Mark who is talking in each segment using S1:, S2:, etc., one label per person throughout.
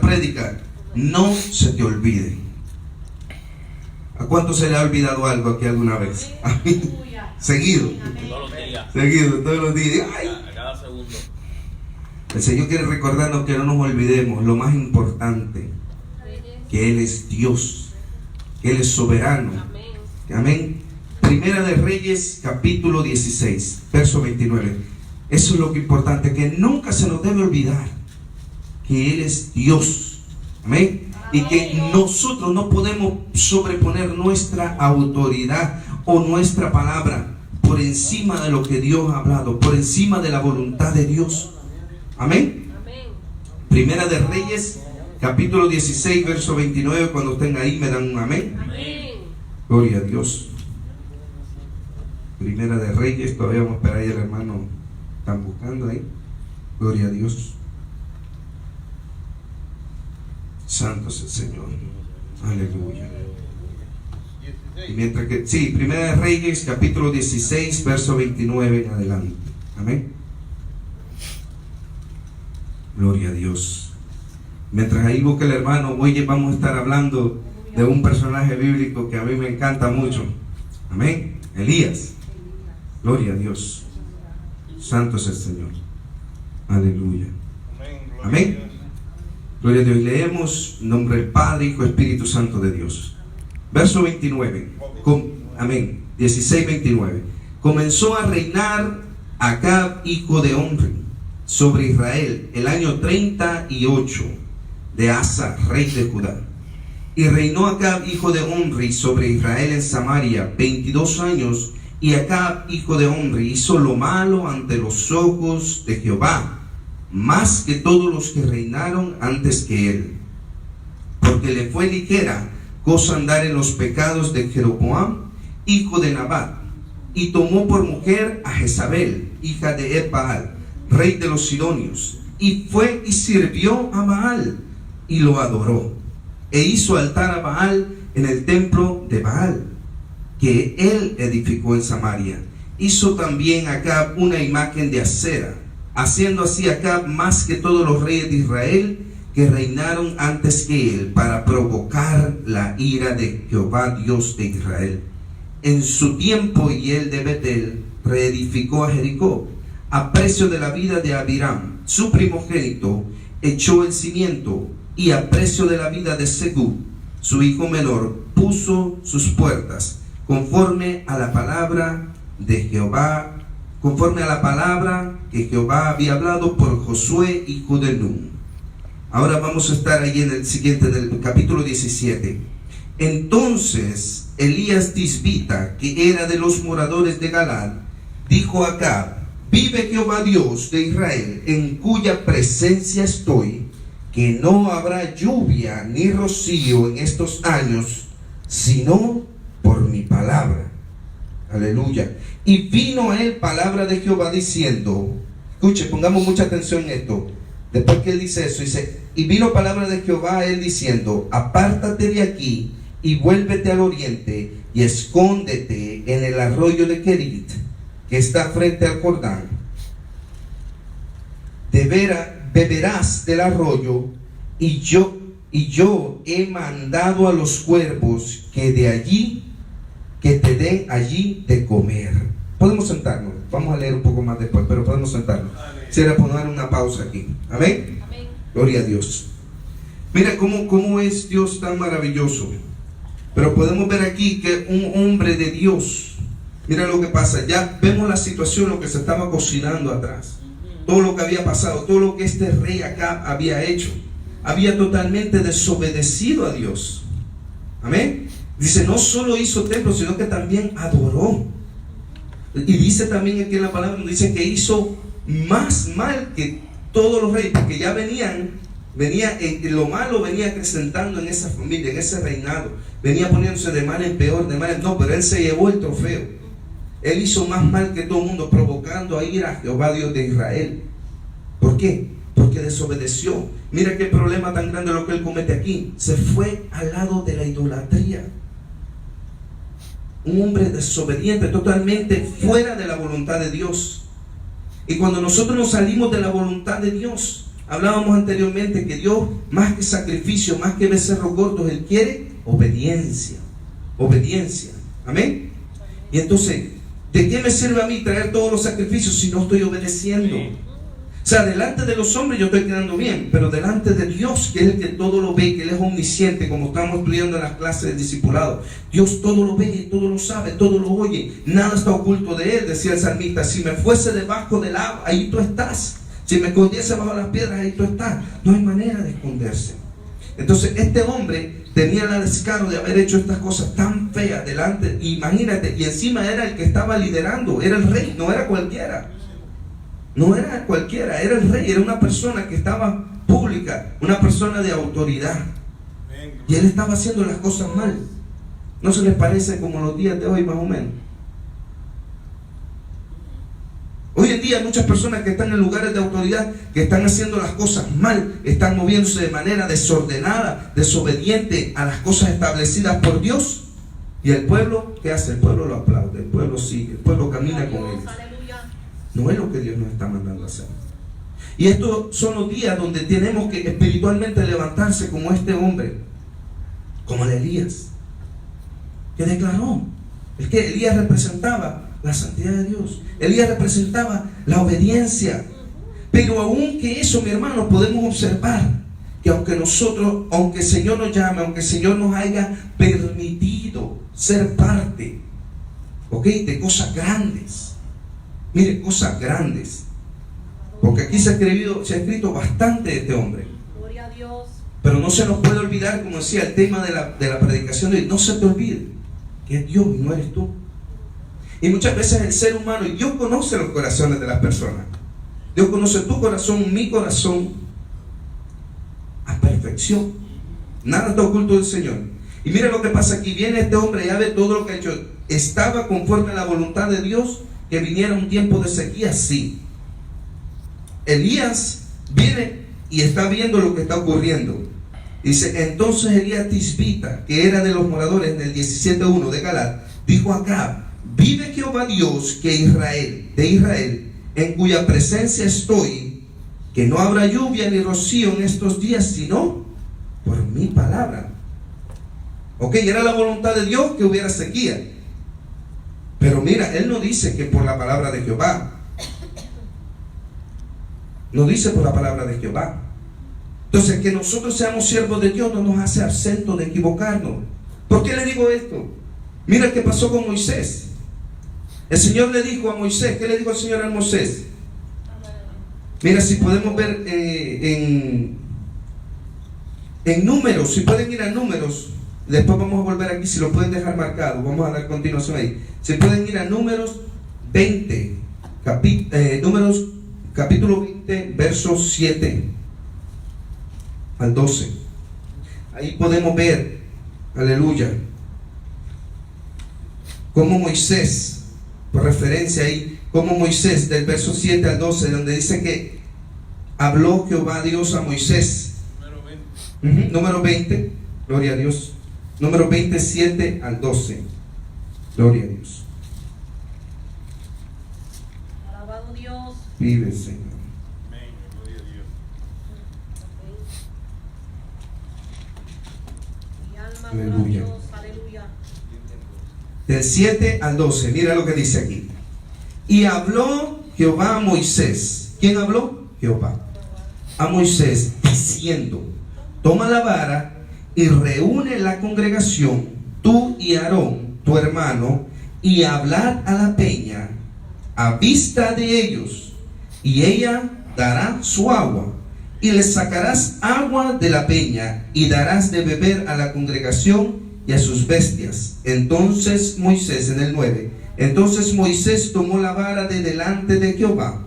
S1: prédica, no se te olvide. ¿A cuánto se le ha olvidado algo aquí alguna vez? Seguido. Seguido, todos los días. ¡Ay!
S2: A cada segundo.
S1: El Señor quiere recordarnos que no nos olvidemos lo más importante, que Él es Dios, que Él es soberano. Amén. Primera de Reyes, capítulo 16, verso 29. Eso es lo que es importante, que nunca se nos debe olvidar que Él es Dios. Amén. Y que nosotros no podemos sobreponer nuestra autoridad o nuestra palabra por encima de lo que Dios ha hablado, por encima de la voluntad de Dios. Amén. Primera de Reyes, capítulo 16, verso 29. Cuando estén ahí me dan un amén. Gloria a Dios. Primera de Reyes, todavía vamos a esperar ahí, el hermano están buscando ahí. Gloria a Dios. Santo es el Señor. Aleluya. Y mientras que, sí, Primera de Reyes, capítulo 16, verso 29 en adelante. Amén. Gloria a Dios. Mientras ahí busca el hermano, hoy vamos a estar hablando de un personaje bíblico que a mí me encanta mucho. Amén. Elías. Gloria a Dios. Santo es el Señor. Aleluya. Amén. Gloria a Dios. Leemos en nombre del Padre, Hijo, Espíritu Santo de Dios. Verso 29. Amén. 16, 29. Comenzó a reinar Acab, hijo de Omri, sobre Israel el año 38 de Asa, rey de Judá. Y reinó Acab, hijo de Omri, sobre Israel en Samaria 22 años. Y Acab, hijo de Omri, hizo lo malo ante los ojos de Jehová, más que todos los que reinaron antes que él, porque le fue ligera cosa andar en los pecados de Jeroboam, hijo de Nabat, y tomó por mujer a Jezabel, hija de Ed-Baal, rey de los Sidonios, y fue y sirvió a Baal, y lo adoró, e hizo altar a Baal en el templo de Baal, que él edificó en Samaria. Hizo también Acab una imagen de acera, haciendo así Acab más que todos los reyes de Israel que reinaron antes que él, para provocar la ira de Jehová Dios de Israel. En su tiempo Hiel de Betel reedificó a Jericó, a precio de la vida de Abiram, su primogénito, echó el cimiento, y a precio de la vida de Segub, su hijo menor, puso sus puertas, conforme a la palabra de Jehová, conforme a la palabra que Jehová había hablado por Josué, hijo de Nun. Ahora vamos a estar ahí en el siguiente, del capítulo 17. Entonces Elías Tisbita, que era de los moradores de Galad, dijo a Acab: vive Jehová Dios de Israel, en cuya presencia estoy, que no habrá lluvia ni rocío en estos años, sino por mi palabra. Aleluya. Y vino a él palabra de Jehová diciendo, escuche, pongamos mucha atención en esto. Después que él dice eso, dice, y vino palabra de Jehová a él diciendo, apártate de aquí y vuélvete al oriente y escóndete en el arroyo de Kerit, que está frente al Jordán. Beberás del arroyo, y yo he mandado a los cuervos que te den allí de comer. Podemos sentarnos, vamos a leer un poco más después, pero podemos sentarnos. Quisiera poner una pausa aquí. Amén. Amén. Gloria a Dios. Mira cómo es Dios tan maravilloso. Pero podemos ver aquí que un hombre de Dios, mira lo que pasa, ya vemos la situación, lo que se estaba cocinando atrás, todo lo que había pasado, todo lo que este rey acá había hecho. Había totalmente desobedecido a Dios. Amén. Dice, no solo hizo templo, sino que también adoró. Y dice también aquí en la palabra, dice que hizo más mal que todos los reyes, porque ya lo malo venía acrecentando en esa familia, en ese reinado. Venía poniéndose de mal en peor, no, pero él se llevó el trofeo. Él hizo más mal que todo el mundo, provocando a ira a Jehová Dios de Israel. ¿Por qué? Porque desobedeció. Mira qué problema tan grande lo que él comete aquí. Se fue al lado de la idolatría. Un hombre desobediente, totalmente fuera de la voluntad de Dios. Y cuando nosotros nos salimos de la voluntad de Dios, Hablábamos anteriormente que Dios, más que sacrificio, más que becerros gordos, Él quiere obediencia. Obediencia. Amén. Y entonces, ¿de qué me sirve a mí traer todos los sacrificios si no estoy obedeciendo? O sea, delante de los hombres yo estoy quedando bien, pero delante de Dios, que es el que todo lo ve, que Él es omnisciente, como estamos estudiando en las clases del discipulado, Dios todo lo ve, todo lo sabe, todo lo oye, nada está oculto de Él, decía el salmista. Si me fuese debajo del agua, ahí tú estás. Si me escondiese bajo las piedras, ahí tú estás. No hay manera de esconderse. Entonces este hombre tenía el descaro de haber hecho estas cosas tan feas delante, imagínate, y encima era el que estaba liderando, era el rey, no era cualquiera. No era cualquiera, era el rey, era una persona que estaba pública, una persona de autoridad. Y él estaba haciendo las cosas mal. ¿No se les parece como los días de hoy más o menos? Hoy en día hay muchas personas que están en lugares de autoridad que están haciendo las cosas mal, están moviéndose de manera desordenada, desobediente a las cosas establecidas por Dios. Y el pueblo, ¿qué hace? El pueblo lo aplaude, el pueblo sigue, el pueblo camina con él. No es lo que Dios nos está mandando a hacer. Y estos son los días donde tenemos que espiritualmente levantarse como este hombre, como el Elías, que declaró. Es que Elías representaba la santidad de Dios. Elías representaba la obediencia. Pero aún que eso, mi hermano, podemos observar que aunque el Señor nos llame, aunque el Señor nos haya permitido ser parte, ¿ok?, de cosas grandes. Mire, cosas grandes. Porque aquí se ha escrito bastante de este hombre.
S2: Gloria a Dios.
S1: Pero no se nos puede olvidar, como decía el tema de la predicación de hoy, no se te olvide que es Dios y no eres tú. Y muchas veces el ser humano, y Dios conoce los corazones de las personas. Dios conoce tu corazón, mi corazón, a perfección. Nada está oculto del Señor. Y mira lo que pasa aquí. Viene este hombre, ya ve todo lo que ha hecho. Estaba conforme a la voluntad de Dios que viniera un tiempo de sequía, sí. Elías viene y está viendo lo que está ocurriendo. Dice, entonces Elías Tisbita, que era de los moradores del 17:1 de Galat, dijo a Acab: vive Jehová Dios de Israel, en cuya presencia estoy, que no habrá lluvia ni rocío en estos días, sino por mi palabra. Ok, era la voluntad de Dios que hubiera sequía. Pero mira, él no dice que por la palabra de Jehová. No dice por la palabra de Jehová. Entonces, que nosotros seamos siervos de Dios no nos hace absento de equivocarnos. ¿Por qué le digo esto? Mira qué pasó con Moisés. El Señor le dijo a Moisés, ¿qué le dijo el Señor a Moisés? Mira, si podemos ver en Números, si pueden ir a Números, después vamos a volver aquí, si lo pueden dejar marcado, vamos a dar continuación ahí. Si pueden ir a Números 20, Números capítulo 20, versos 7 al 12. Ahí podemos ver, aleluya, cómo Moisés, por referencia ahí, cómo Moisés, del verso 7 al 12, donde dice que habló Jehová Dios a Moisés. Número 20, gloria a Dios. Número 27 al 12. Gloria a Dios.
S2: Alabado Dios.
S1: Vive, Señor.
S3: Amén. Gloria a Dios.
S2: Mi alma
S1: Aleluya.
S2: adora a Dios. Aleluya.
S1: Del 7 al 12, mira lo que dice aquí. Y habló Jehová a Moisés. ¿Quién habló? Jehová. A Moisés, diciendo: toma la vara y reúne la congregación, tú y Aarón, tu hermano, y hablad a la peña a vista de ellos, y ella dará su agua, y le sacarás agua de la peña, y darás de beber a la congregación y a sus bestias. Entonces Moisés, en el 9, entonces Moisés tomó la vara de delante de Jehová,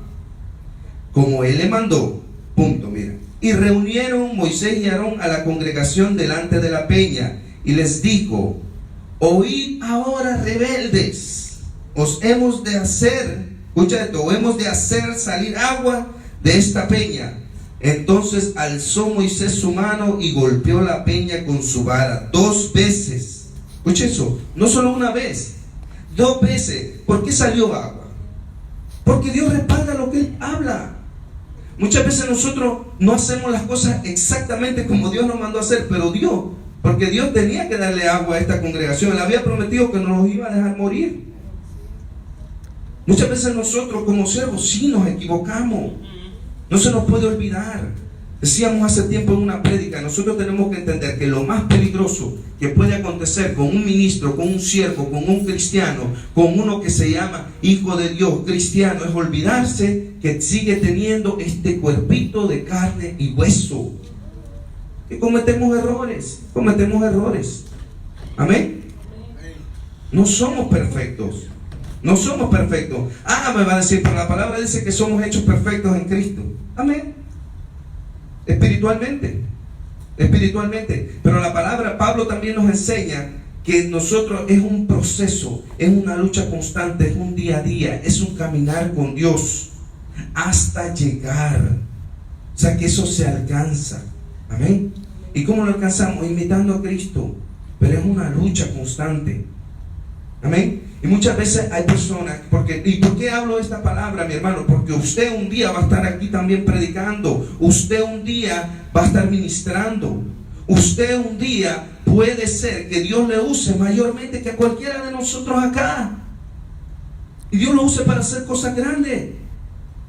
S1: como él le mandó. Punto, mira. Y reunieron Moisés y Aarón a la congregación delante de la peña, y les dijo: oíd ahora, rebeldes, os hemos de hacer, escucha esto, hemos de hacer salir agua de esta peña. Entonces alzó Moisés su mano y golpeó la peña con su vara 2 veces. Escucha eso, no solo una vez, 2 veces. ¿Por qué salió agua? Porque Dios respalda lo que Él habla. Muchas veces nosotros no hacemos las cosas exactamente como Dios nos mandó a hacer, pero Dios, porque Dios tenía que darle agua a esta congregación, Él había prometido que no nos iba a dejar morir. Muchas veces nosotros como siervos sí nos equivocamos, no se nos puede olvidar. Decíamos hace tiempo en una prédica, nosotros tenemos que entender que lo más peligroso que puede acontecer con un ministro, con un siervo, con un cristiano, con uno que se llama hijo de Dios, cristiano, es olvidarse que sigue teniendo este cuerpito de carne y hueso. Que cometemos errores. Amén. No somos perfectos. No somos perfectos. Me va a decir, pero la palabra dice que somos hechos perfectos en Cristo. Amén. Espiritualmente. Pero la palabra, Pablo también nos enseña que nosotros es un proceso, es una lucha constante, es un día a día, es un caminar con Dios hasta llegar. O sea que eso se alcanza. Amén. ¿Y cómo lo alcanzamos? Imitando a Cristo. Pero es una lucha constante. Amén. Y muchas veces hay personas, ¿y por qué hablo esta palabra, mi hermano? Porque usted un día va a estar aquí también predicando, usted un día va a estar ministrando, usted un día puede ser que Dios le use mayormente que a cualquiera de nosotros acá, y Dios lo use para hacer cosas grandes.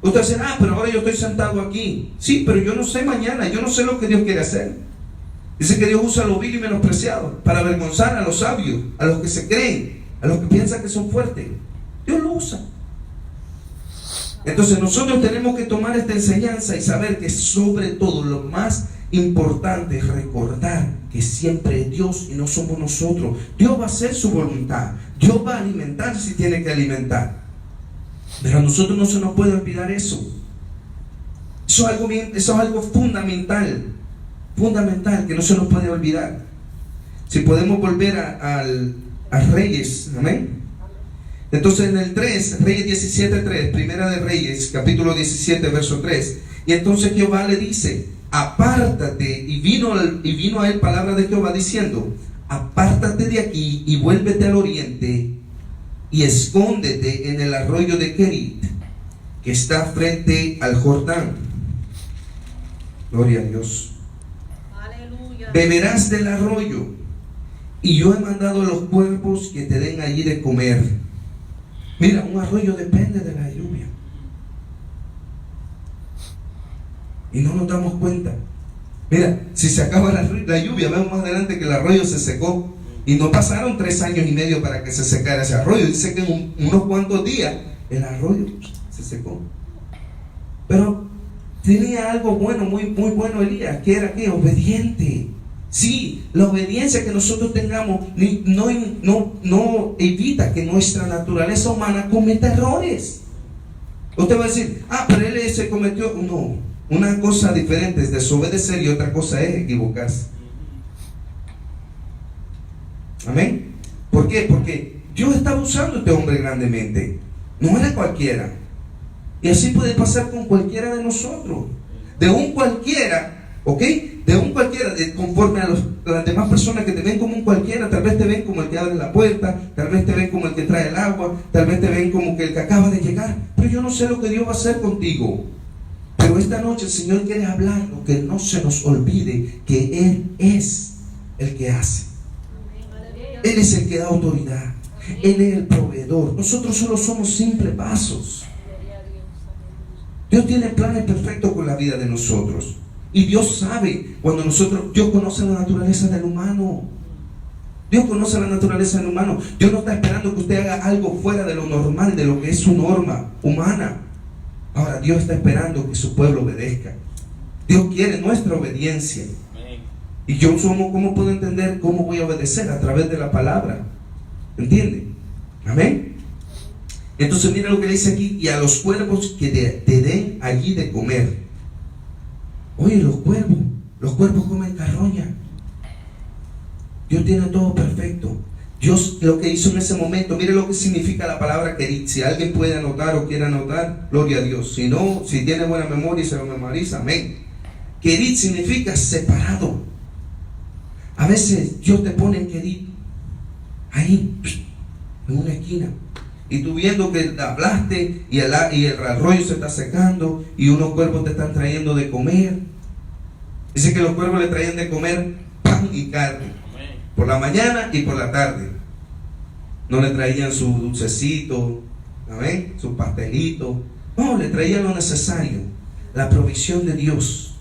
S1: Usted dice, pero ahora yo estoy sentado aquí. Sí, pero yo no sé mañana, yo no sé lo que Dios quiere hacer. Dice que Dios usa a lo vil y menospreciado para avergonzar a los sabios, a los que se creen, a los que piensan que son fuertes. Dios lo usa. Entonces nosotros tenemos que tomar esta enseñanza y saber que sobre todo lo más importante es recordar que siempre es Dios y no somos nosotros. Dios va a hacer su voluntad, Dios va a alimentar si tiene que alimentar, pero a nosotros no se nos puede olvidar eso. Eso es algo fundamental que no se nos puede olvidar. Si podemos volver a Reyes, amén. Entonces en el 3, Reyes 17:3, Primera de Reyes, capítulo 17, verso 3. Y entonces Jehová le dice, apártate, y vino a él palabra de Jehová diciendo, apártate de aquí y vuélvete al oriente y escóndete en el arroyo de Kerit, que está frente al Jordán. Gloria a Dios.
S2: Aleluya.
S1: Beberás del arroyo, y yo he mandado a los cuervos que te den allí de comer. Mira, un arroyo depende de la lluvia, y no nos damos cuenta. Mira, si se acaba la lluvia, vemos más adelante que el arroyo se secó, y no pasaron 3 años y medio para que se secara ese arroyo. Dice que en unos cuantos días el arroyo se secó. Pero tenía algo bueno, muy bueno Elías, que era que obediente. Sí, la obediencia que nosotros tengamos no evita que nuestra naturaleza humana cometa errores. Usted va a decir, pero él se cometió. No, una cosa diferente es desobedecer y otra cosa es equivocarse. Amén. ¿Por qué? Porque Dios estaba usando a este hombre grandemente. No era cualquiera. Y así puede pasar con cualquiera de nosotros. De un cualquiera, ¿ok? De un cualquiera, conforme a las demás personas que te ven como un cualquiera. Tal vez te ven como el que abre la puerta, tal vez te ven como el que trae el agua, tal vez te ven como que el que acaba de llegar. Pero yo no sé lo que Dios va a hacer contigo. Pero esta noche el Señor quiere hablarnos, que no se nos olvide que Él es el que hace. Él es el que da autoridad. Él es el proveedor. Nosotros solo somos simples vasos. Dios tiene planes perfectos con la vida de nosotros. Y Dios sabe cuando Dios conoce la naturaleza del humano. Dios conoce la naturaleza del humano. Dios no está esperando que usted haga algo fuera de lo normal, de lo que es su norma humana. Ahora Dios está esperando que su pueblo obedezca. Dios quiere nuestra obediencia. Y yo ¿cómo puedo entender cómo voy a obedecer? A través de la palabra. ¿Entiende? Amén. Entonces mira lo que le dice aquí, y a los cuervos que te den allí de comer. Oye, los cuervos comen carroña. Dios tiene todo perfecto. Dios lo que hizo en ese momento, mire lo que significa la palabra Kerit. Si alguien puede anotar o quiere anotar, gloria a Dios. Si no, si tiene buena memoria y se lo memoriza, amén. Kerit significa separado. A veces Dios te pone en Kerit, ahí, en una esquina. y tú viendo que hablaste y el arroyo se está secando y unos cuervos te están trayendo de comer. Dice que los cuervos le traían de comer pan y carne por la mañana y por la tarde. No le traían su dulcecito, amén, su pastelito. No, le traían lo necesario, la provisión de Dios.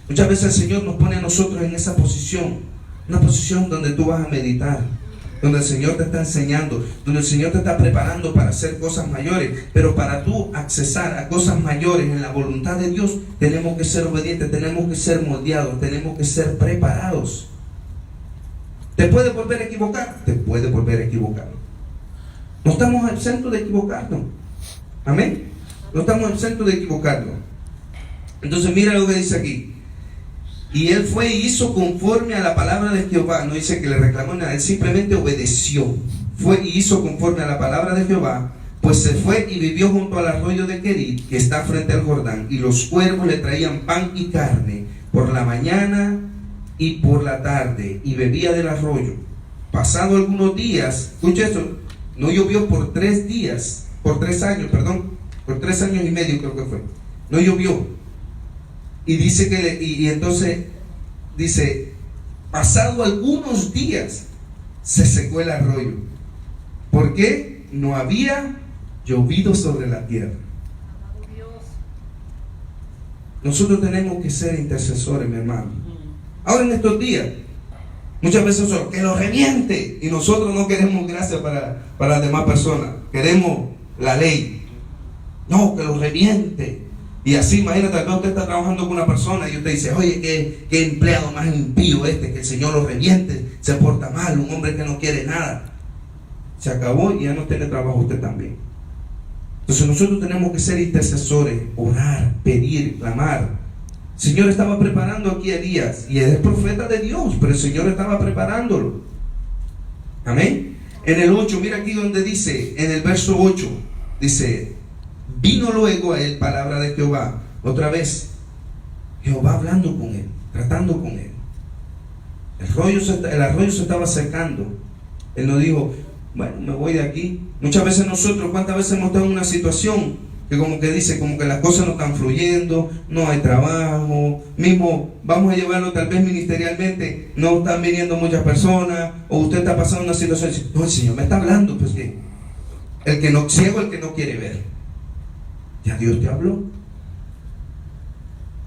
S1: Muchas veces el Señor nos pone a nosotros en esa posición, una posición donde tú vas a meditar, donde el Señor te está enseñando, donde el Señor te está preparando para hacer cosas mayores. Pero para tú accesar a cosas mayores en la voluntad de Dios, tenemos que ser obedientes, tenemos que ser moldeados, tenemos que ser preparados. ¿Te puedes volver a equivocar? Te puedes volver a equivocar. No estamos exentos de equivocarnos. Amén. No estamos exentos de equivocarnos. Entonces mira lo que dice aquí. Y él fue y hizo conforme a la palabra de Jehová. No dice que le reclamó nada, él simplemente obedeció. Fue y hizo conforme a la palabra de Jehová. Pues se fue y vivió junto al arroyo de Querit, que está frente al Jordán. Y los cuervos le traían pan y carne por la mañana y por la tarde, y bebía del arroyo. Pasado algunos días, escucha esto, no llovió por 3 días, por 3 años, perdón, por 3 años y medio creo que fue. No llovió. Y dice que, y entonces dice, pasado algunos días se secó el arroyo. ¿Por qué? No había llovido sobre la tierra. Nosotros tenemos que ser intercesores, mi hermano. Ahora en estos días, muchas veces son que lo reviente, y nosotros no queremos gracia para las demás personas, queremos la ley. No, que lo reviente. Y así, imagínate, tal vez usted está trabajando con una persona y usted dice, oye, qué empleado más impío este, que el Señor lo reviente, se porta mal, un hombre que no quiere nada. Se acabó y ya no tiene trabajo usted también. Entonces nosotros tenemos que ser intercesores, orar, pedir, clamar. El Señor estaba preparando aquí a Elías, y él es profeta de Dios, pero el Señor estaba preparándolo. Amén. En el 8, mira aquí donde dice, en el verso 8, dice, vino luego a él palabra de Jehová. Otra vez, Jehová hablando con él, tratando con él. El arroyo se estaba secando. Él no dijo, bueno, me voy de aquí. Muchas veces nosotros, ¿cuántas veces hemos estado en una situación que como que dice, como que las cosas no están fluyendo, no hay trabajo, mismo vamos a llevarlo tal vez ministerialmente, no están viniendo muchas personas, o usted está pasando una situación y dice, no, el Señor me está hablando, pues que el que no, ciego, el que no quiere ver. Ya Dios te habló.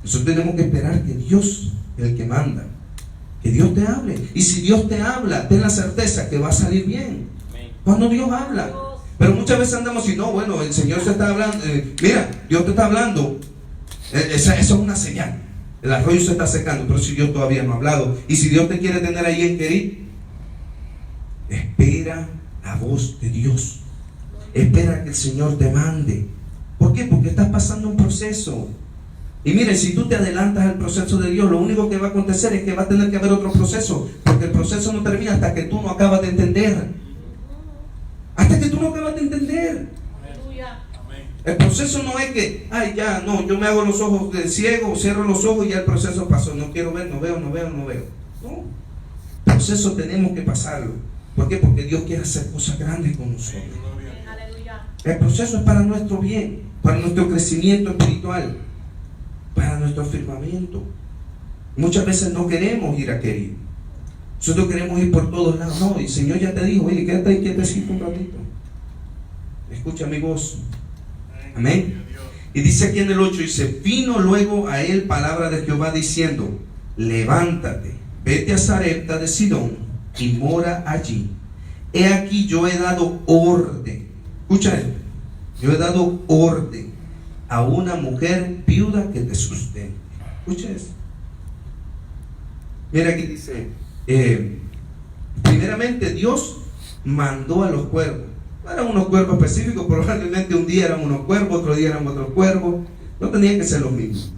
S1: Nosotros tenemos que esperar que Dios es el que manda, que Dios te hable. Y si Dios te habla, ten la certeza que va a salir bien. Cuando Dios habla. Pero muchas veces andamos y no, bueno, el Señor se está hablando, mira, Dios te está hablando, esa es una señal. El arroyo se está secando, pero si Dios todavía no ha hablado, y si Dios te quiere tener ahí en Querit, espera la voz de Dios, espera que el Señor te mande. ¿Por qué? Porque estás pasando un proceso. Y mire, si tú te adelantas al proceso de Dios, lo único que va a acontecer es que va a tener que haber otro proceso, porque el proceso no termina hasta que tú no acabas de entender. Hasta que tú no acabas de entender. El proceso no es que, ay, ya, no, yo me hago los ojos de ciego, cierro los ojos y ya el proceso pasó. No quiero ver, no veo. No. El proceso tenemos que pasarlo. ¿Por qué? Porque Dios quiere hacer cosas grandes con nosotros. El proceso es para nuestro bien, para nuestro crecimiento espiritual, para nuestro afirmamiento. Muchas veces no queremos ir a Querit. Nosotros queremos ir por todos lados. No, el Señor ya te dijo, oye, quédate ahí quietecito un ratito. Escucha mi voz. Amén. Y dice aquí en el 8, dice, vino luego a él palabra de Jehová diciendo, levántate, vete a Sarepta de Sidón y mora allí. He aquí yo he dado orden. Escucha esto. Yo he dado orden a una mujer viuda que te sustente. Escucha eso. Mira aquí dice, primeramente Dios mandó a los cuervos. No eran unos cuervos específicos, probablemente un día eran unos cuervos, otro día eran otros cuervos. No tenían que ser los mismos.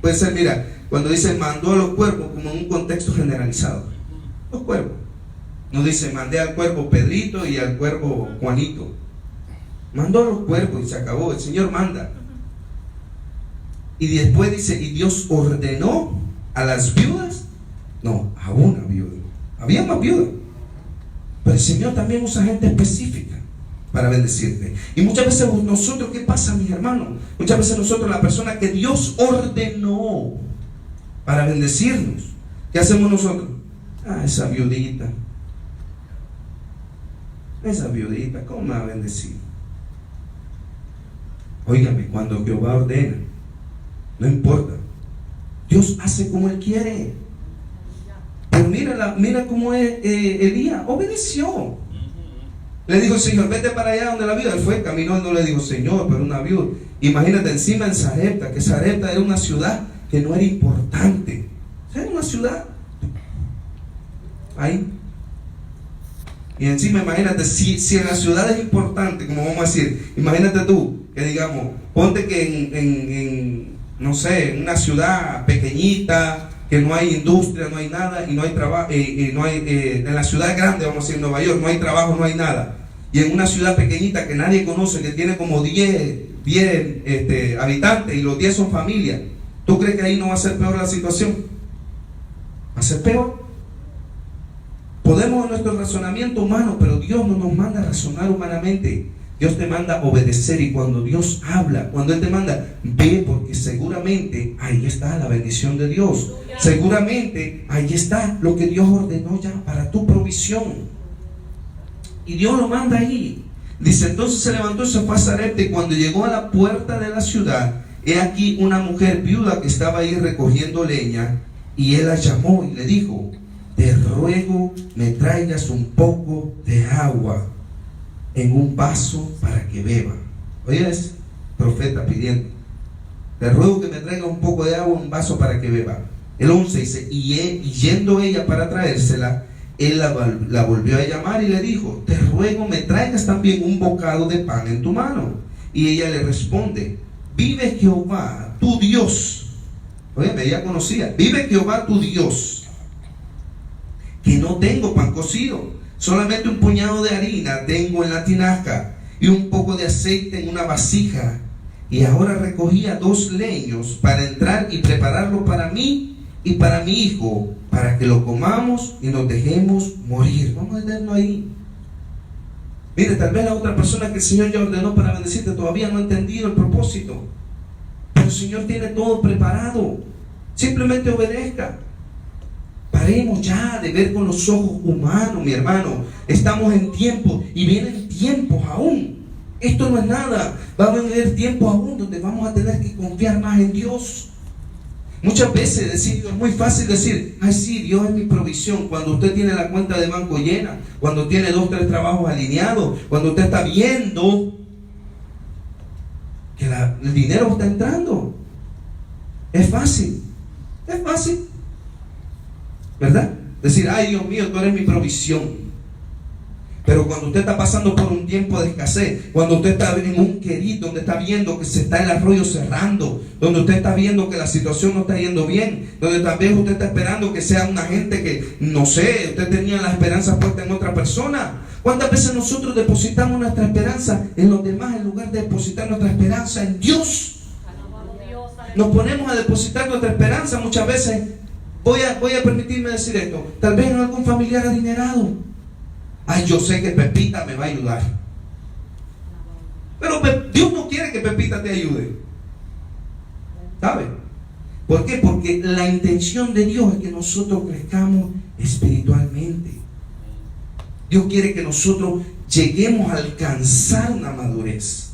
S1: Puede ser, mira, cuando dice mandó a los cuervos, como en un contexto generalizado. Los cuervos. No dice mandé al cuervo Pedrito y al cuervo Juanito. Mandó a los cuervos y se acabó. El Señor manda. Y después dice, y Dios ordenó a las viudas. No, a una viuda. Había más viudas. Pero el Señor también usa gente específica. para bendecirte. Y muchas veces nosotros, ¿qué pasa, mis hermanos? Muchas veces nosotros, la persona que Dios ordenó para bendecirnos, ¿qué hacemos nosotros? Esa viudita, ¿cómo me va a bendecir? Óigame, cuando Jehová ordena, no importa, Dios hace como Él quiere. Pero mira cómo es Elías, obedeció. Le dijo el Señor, vete para allá donde la viuda. Él fue, caminó, él no le dijo Señor, pero una viuda. Imagínate encima en Sarepta, que Sarepta era una ciudad que no era importante. Era una ciudad ahí. Y encima imagínate, si en la ciudad es importante, como vamos a decir, imagínate tú, que digamos, ponte que en no sé, en una ciudad pequeñita, que no hay industria, no hay nada, y no hay trabajo, no hay, en la ciudad grande, vamos a decir, Nueva York, no hay trabajo, no hay nada. Y en una ciudad pequeñita que nadie conoce, que tiene como 10 habitantes, y los 10 son familias, ¿tú crees que ahí no va a ser peor la situación? ¿Va a ser peor? Podemos en nuestro razonamiento humano, pero Dios no nos manda a razonar humanamente. Dios te manda a obedecer, y cuando Dios habla, cuando Él te manda, ve, porque seguramente ahí está la bendición de Dios. Seguramente ahí está lo que Dios ordenó ya para tu provisión. Y Dios lo manda ahí. Dice, entonces se levantó y se fue a Sarepta, y cuando llegó a la puerta de la ciudad, he aquí una mujer viuda que estaba ahí recogiendo leña, y él la llamó y le dijo, te ruego me traigas un poco de agua en un vaso para que beba. Oyes, profeta pidiendo, te ruego que me traiga un poco de agua en un vaso para que beba. El 11 dice, y yendo ella para traérsela, él la volvió a llamar y le dijo, te ruego me traigas también un bocado de pan en tu mano. Y ella le responde, vive Jehová tu Dios. Oye, ella conocía, vive Jehová tu Dios, que no tengo pan cocido, solamente un puñado de harina tengo en la tinaja y un poco de aceite en una vasija. Y ahora recogía 2 leños para entrar y prepararlo para mí y para mi hijo, para que lo comamos y nos dejemos morir. Vamos a detenerlo ahí. Mire, tal vez la otra persona que el Señor ya ordenó para bendecirte todavía no ha entendido el propósito, pero el Señor tiene todo preparado. Simplemente obedezca. Paremos ya de ver con los ojos humanos, mi hermano. Estamos en tiempos y vienen tiempos aún. Esto no es nada. Va a venir tiempos aún donde vamos a tener que confiar más en Dios. Muchas veces es muy fácil decir, ay sí, Dios es mi provisión, cuando usted tiene la cuenta de banco llena, cuando tiene 2, 3 trabajos alineados, cuando usted está viendo que el dinero está entrando. Es fácil, ¿verdad? Decir, ay Dios mío, tú eres mi provisión. Pero cuando usted está pasando por un tiempo de escasez, cuando usted está en un querido, donde está viendo que se está el arroyo cerrando, donde usted está viendo que la situación no está yendo bien, donde tal vez usted está esperando que sea una gente que, no sé, usted tenía la esperanza puesta en otra persona. ¿Cuántas veces nosotros depositamos nuestra esperanza en los demás en lugar de depositar nuestra esperanza en Dios? Nos ponemos a depositar nuestra esperanza muchas veces. Voy a permitirme decir esto, tal vez en algún familiar adinerado. Ay, yo sé que Pepita me va a ayudar. Pero Dios no quiere que Pepita te ayude. ¿Sabe? ¿Por qué? Porque la intención de Dios es que nosotros crezcamos espiritualmente. Dios quiere que nosotros lleguemos a alcanzar una madurez.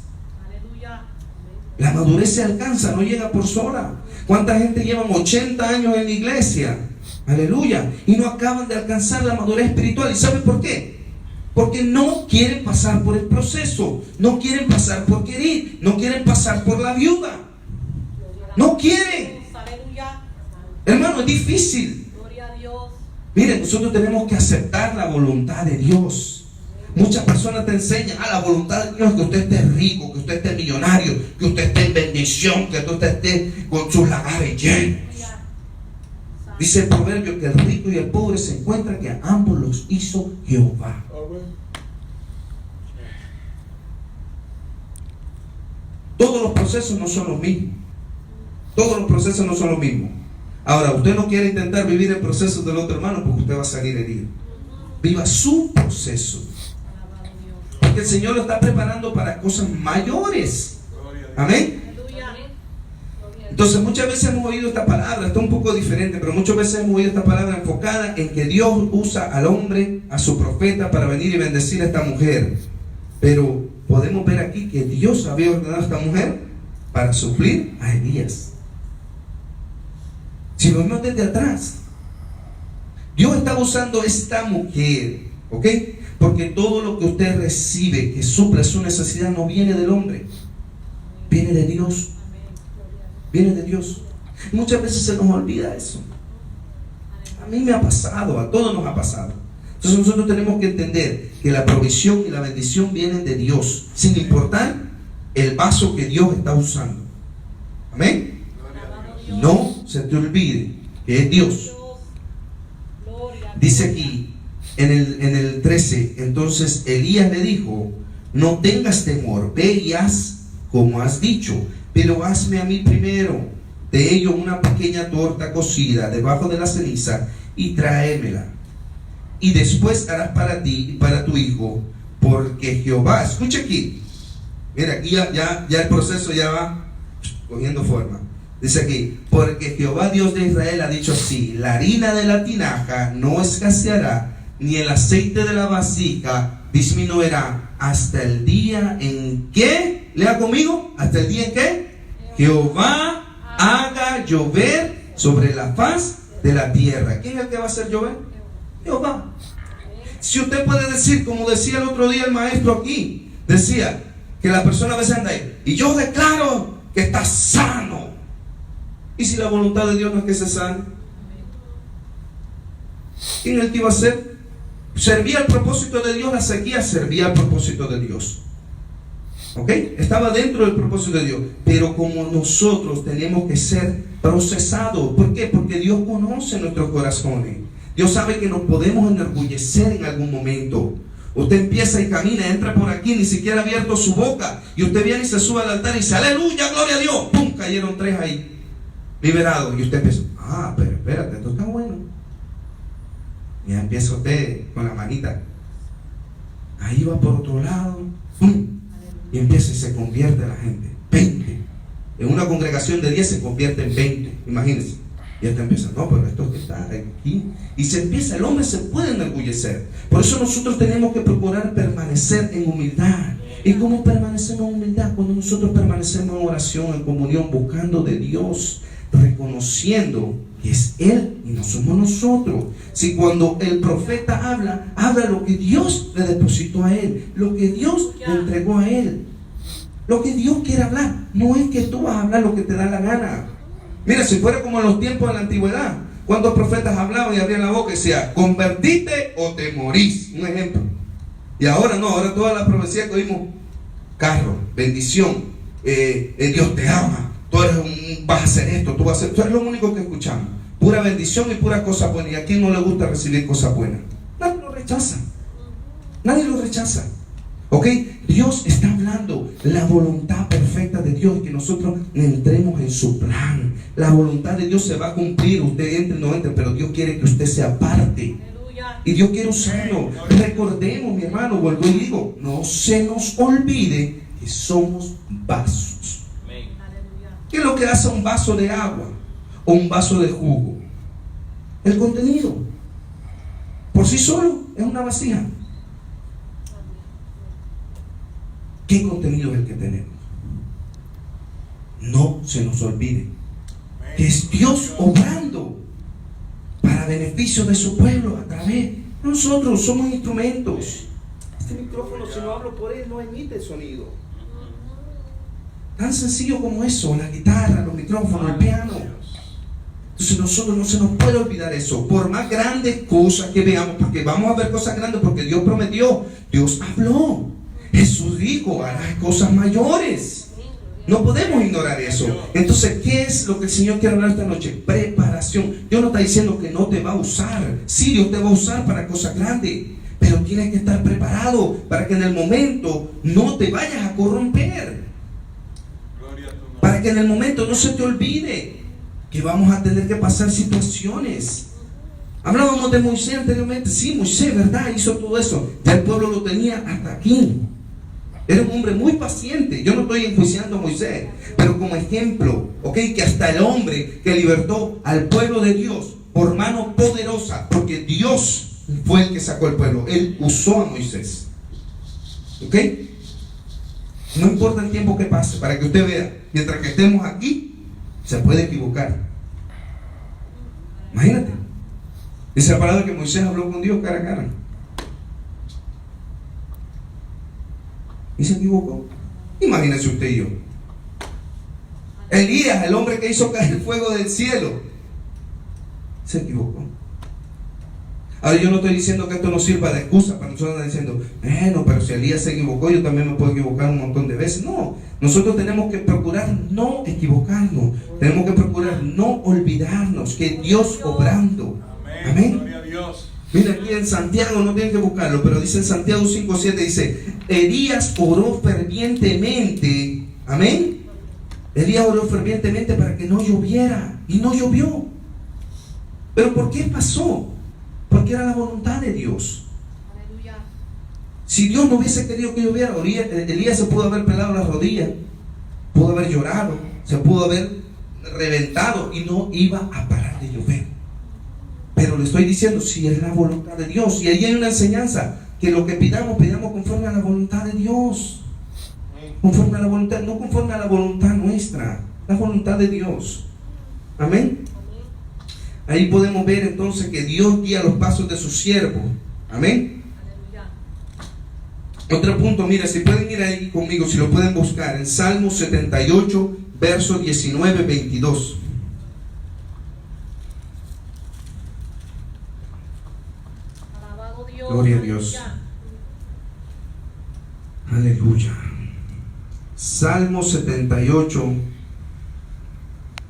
S1: La madurez se alcanza, no llega por sola. ¿Cuánta gente llevan 80 años en la iglesia? Aleluya. Y no acaban de alcanzar la madurez espiritual. ¿Y saben por qué? Porque no quieren pasar por el proceso, no quieren pasar por querer, no quieren pasar por la viuda. No quieren. Hermano, es difícil. Miren, nosotros tenemos que aceptar la voluntad de Dios. Muchas personas te enseñan, la voluntad de Dios es que usted esté rico, que usted esté millonario, que usted esté en bendición, que usted esté con sus lagares llenos. Dice el proverbio que el rico y el pobre se encuentran, que a ambos los hizo Jehová. Todos los procesos no son los mismos. Todos los procesos no son los mismos. Ahora, usted no quiere intentar vivir el proceso del otro hermano porque usted va a salir herido. Viva su proceso. porque el Señor lo está preparando para cosas mayores.
S3: Gloria a Dios.
S1: Amén.
S2: Aleluya.
S1: Entonces muchas veces hemos oído esta palabra, está un poco diferente, pero muchas veces hemos oído esta palabra enfocada en que Dios usa al hombre, a su profeta, para venir y bendecir a esta mujer. Pero podemos ver aquí que Dios había ordenado a esta mujer para suplir a Elías. Si lo vemos desde atrás, Dios estaba usando esta mujer, ¿ok? Porque todo lo que usted recibe que suple su necesidad no viene del hombre, viene de Dios. Viene de Dios. Muchas veces se nos olvida eso. A mí me ha pasado, a todos nos ha pasado. Entonces nosotros tenemos que entender que la provisión y la bendición vienen de Dios, sin importar el vaso que Dios está usando. Amén. No se te olvide que es Dios. Dice aquí en el 13, entonces Elías le dijo: no tengas temor, ve y haz como has dicho, pero hazme a mí primero de ello una pequeña torta cocida debajo de la ceniza y tráemela. Y después harás para ti y para tu hijo, porque Jehová, escucha aquí, mira, aquí ya el proceso ya va cogiendo forma. Dice aquí: porque Jehová Dios de Israel ha dicho así: la harina de la tinaja no escaseará, ni el aceite de la vasija disminuirá, hasta el día en que, lea conmigo, hasta el día en que Jehová haga llover sobre la faz de la tierra. ¿Quién es el que va a hacer llover? Jehová. Si usted puede decir, como decía el otro día el maestro aquí, decía que la persona a veces anda ahí: y yo declaro que está sano. ¿Y si la voluntad de Dios no es que se sane? ¿Quién es el que iba a hacer? Servía el propósito de Dios, la sequía servía el propósito de Dios. ¿Ok? Estaba dentro del propósito de Dios. Pero como nosotros tenemos que ser procesados. ¿Por qué? Porque Dios conoce nuestros corazones. Dios sabe que nos podemos enorgullecer en algún momento. Usted empieza y camina, entra por aquí, ni siquiera ha abierto su boca, y usted viene y se sube al altar y dice: aleluya, gloria a Dios. ¡Pum! Cayeron 3 ahí, liberados. Y usted empieza: pero espérate, esto está bueno. Y ya empieza usted con la manita. Ahí va por otro lado. ¡Pum! Y empieza y se convierte la gente. 20. En una congregación de 10 se convierte en 20. Imagínense. Y usted empieza: no, pero esto que está aquí. Y se empieza, el hombre se puede enorgullecer. Por eso nosotros tenemos que procurar permanecer en humildad. ¿Y cómo permanecemos en humildad? Cuando nosotros permanecemos en oración, en comunión, buscando de Dios, reconociendo que es Él y no somos nosotros. Si cuando el profeta habla lo que Dios le depositó a él, lo que Dios le entregó a él, lo que Dios quiere hablar. No es que tú vas a hablar lo que te da la gana. Mira, si fuera como en los tiempos de la antigüedad, cuando profetas hablaban y abrían la boca y decían: convertite o te morís. Un ejemplo. Y ahora no, ahora toda la profecía que oímos: carro, bendición, Dios te ama, tú vas a hacer esto, tú vas a hacer. Eso es lo único que escuchamos. Pura bendición y pura cosa buena. ¿Y a quién no le gusta recibir cosas buenas? Nadie lo rechaza. Nadie lo rechaza. ¿Ok? Dios está hablando la voluntad perfecta de Dios, que nosotros entremos en su plan. La voluntad de Dios se va a cumplir. Usted entre, no entre, pero Dios quiere que usted sea parte. Y Dios quiere usarlo. Recordemos, mi hermano, vuelvo y digo: no se nos olvide que somos vasos. ¿Qué es lo que hace un vaso de agua o un vaso de jugo? El contenido. Por sí solo es una vasija. ¿Qué contenido es el que tenemos? No se nos olvide que es Dios obrando para beneficio de su pueblo a través. Nosotros somos instrumentos. Este micrófono, si no hablo por él, no emite sonido. Tan sencillo como eso: la guitarra, los micrófonos, el piano. Entonces nosotros no se nos puede olvidar eso. Por más grandes cosas que veamos, porque vamos a ver cosas grandes, porque Dios prometió, Dios habló, Jesús dijo: harás cosas mayores. No podemos ignorar eso. Entonces, ¿qué es lo que el Señor quiere hablar esta noche? Preparación. Dios no está diciendo que no te va a usar. Sí, Dios te va a usar para cosas grandes, pero tienes que estar preparado para que en el momento no te vayas a corromper. Para que en el momento no se te olvide que vamos a tener que pasar situaciones. Hablábamos de Moisés anteriormente. Sí, Moisés, ¿verdad? Hizo todo eso. Ya el pueblo lo tenía hasta aquí. Era un hombre muy paciente. Yo no estoy enjuiciando a Moisés, pero como ejemplo, ¿ok? Que hasta el hombre que libertó al pueblo de Dios por mano poderosa, porque Dios fue el que sacó al pueblo, Él usó a Moisés. ¿Ok? No importa el tiempo que pase, para que usted vea, mientras que estemos aquí, se puede equivocar. Imagínate. Dice la palabra que Moisés habló con Dios cara a cara. Y se equivocó. Imagínense usted y yo. Elías, el hombre que hizo caer el fuego del cielo, se equivocó. Ahora yo no estoy diciendo que esto nos sirva de excusa para nosotros andar diciendo, bueno, pero si Elías se equivocó, yo también me puedo equivocar un montón de veces. No, nosotros tenemos que procurar no equivocarnos. Tenemos que procurar no olvidarnos que Dios obrando. Amén.
S3: Gloria a Dios.
S1: Mira aquí en Santiago, no tienen que buscarlo, pero dice en Santiago 5:7, dice, Elías oró fervientemente. Amén. Elías oró fervientemente para que no lloviera, y no llovió. ¿Pero por qué pasó? Porque era la voluntad de Dios.
S2: Aleluya.
S1: Si Dios no hubiese querido que lloviera, Elías se pudo haber pelado las rodillas, pudo haber llorado, se pudo haber reventado y no iba a parar de llover. Pero le estoy diciendo, si es la voluntad de Dios, y ahí hay una enseñanza, que lo que pidamos conforme a la voluntad de Dios. Conforme a la voluntad, no conforme a la voluntad nuestra, la voluntad de Dios. Amén. Ahí podemos ver entonces que Dios guía los pasos de su siervo. Amén.
S2: Aleluya.
S1: Otro punto, mira, si pueden ir ahí conmigo, si lo pueden buscar, en Salmo 78, versos 19-22.
S2: Alabado Dios.
S1: Gloria a Dios. Aleluya. Salmo 78.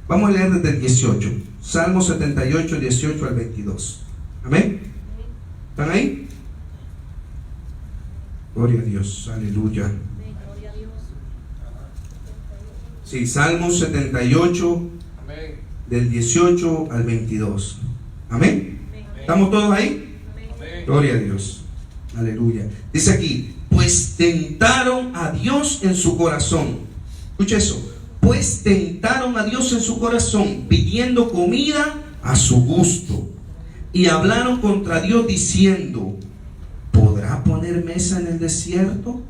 S1: Vamos a leer desde el 18. Salmo 78, 18 al 22. Amén. ¿Están ahí? Gloria a Dios. Aleluya.
S2: Amén. Gloria a Dios.
S1: Sí, Salmo 78, del 18 al 22. Amén.
S2: Amén.
S1: ¿Estamos todos ahí?
S2: Amén.
S1: Gloria a Dios. Aleluya. Dice aquí, pues tentaron a Dios en su corazón. Escucha eso. Pues tentaron a Dios en su corazón, pidiendo comida a su gusto. Y hablaron contra Dios diciendo, ¿podrá poner mesa en el desierto?